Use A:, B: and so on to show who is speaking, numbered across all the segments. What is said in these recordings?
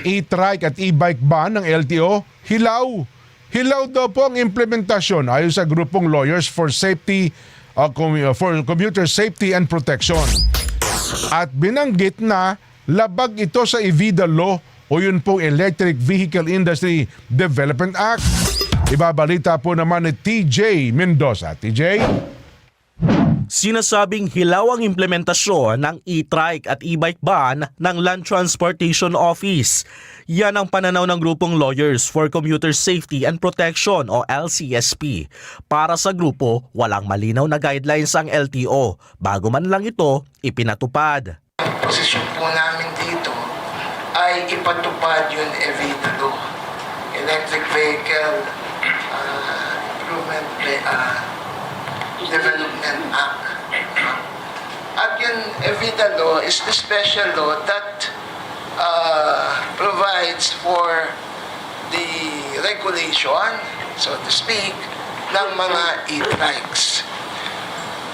A: e-trike at e-bike ban ng LTO, hilaw. Hilaw daw po ang implementasyon ayon sa grupong Lawyers for Safety for Commuter Safety and Protection. At binanggit na labag ito sa EVIDA Law o yun pong Electric Vehicle Industry Development Act. Ibabalita po naman ni TJ Mendoza. TJ?
B: Sinasabing hilaw ang implementasyon ng e-trike at e-bike ban ng Land Transportation Office. Yan ang pananaw ng grupong Lawyers for Commuter Safety and Protection o LCSP. Para sa grupo, walang malinaw na guidelines ang LTO bago man lang ito ipinatupad.
C: Ang posisyon po namin dito ay ipatupad yung EVIDA Law, Electric Vehicle Improvement Development Act. At yung EVIDA Law is the special law that provides for the regulation, so to speak, ng mga e-trikes.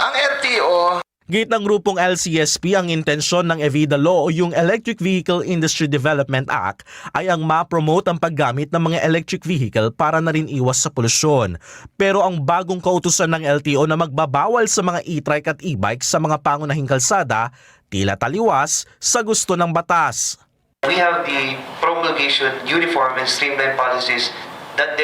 C: Ang LTO,
B: Gate ng grupong LCSP, ang intensyon ng EVIDA Law o yung Electric Vehicle Industry Development Act ay ang ma-promote ang paggamit ng mga electric vehicle para na rin iwas sa polusyon. Pero ang bagong kautusan ng LTO na magbabawal sa mga e-trike at e-bike sa mga pangunahing kalsada, tila taliwas sa gusto ng batas.
D: We have the promulgation, uniform and streamlined policies that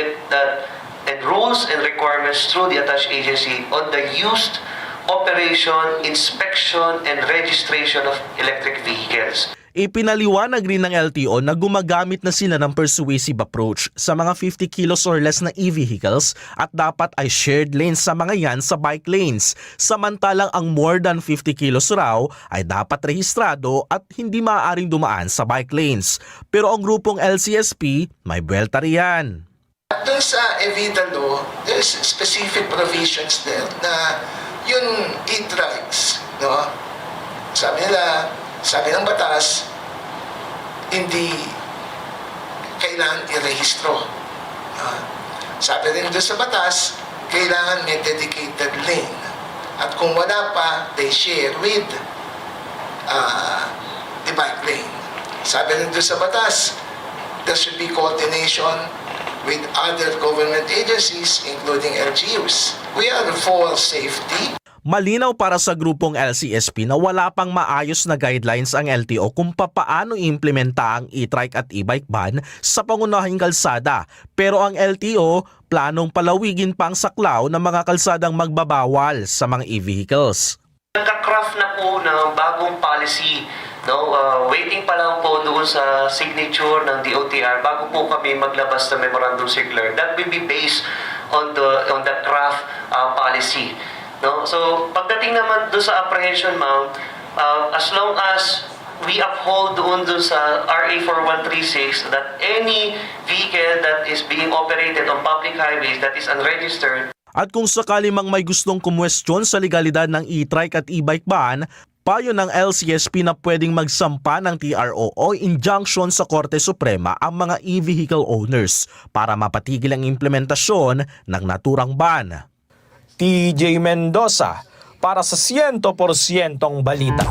D: and rules and requirements through the attached agency on the used operation, inspection, and registration of electric vehicles.
B: Ipinaliwanag rin ng LTO na gumagamit na sila ng persuasive approach sa mga 50 kilos or less na e-vehicles at dapat ay shared lanes sa mga yan sa bike lanes. Samantalang ang more than 50 kilos raw ay dapat rehistrado at hindi maaaring dumaan sa bike lanes. Pero ang grupong LCSP may buwelta riyan.
C: at dun sa EVIDA Law, there's specific provisions there na yung e-trikes, no? Sabi ng batas, hindi kailangan i-rehistro. Sabi rin doon sa batas, kailangan may dedicated lane. At kung wala pa, they share with the bike lane. Sabi rin doon sa batas, there should be coordination with other government agencies, including LGUs. We are for safety.
B: Malinaw para sa grupong LCSP na wala pang maayos na guidelines ang LTO kung papaano implementa ang e-trike at e-bike ban sa pangunahing kalsada. Pero ang LTO planong palawigin pa ang saklaw ng mga kalsadang magbabawal sa mga e-vehicles.
D: Nagka-craft na po ng bagong policy, no? Waiting pa lang po doon sa signature ng DOTR bago po kami maglabas ng memorandum circular. That will be based on the craft policy. No? So, pagdating naman doon sa apprehension, ma'am, as long as we uphold doon sa RA 4136 that any vehicle that is being operated on public highways that is unregistered.
B: At kung sakali mang may gustong kumwestiyon sa legalidad ng e-trike at e-bike ban, payo ng LCSP na pwedeng magsampa ng TRO o injunction sa Korte Suprema ang mga e-vehicle owners para mapatigil ang implementasyon ng naturang ban.
E: TJ Mendoza para sa 100% balita.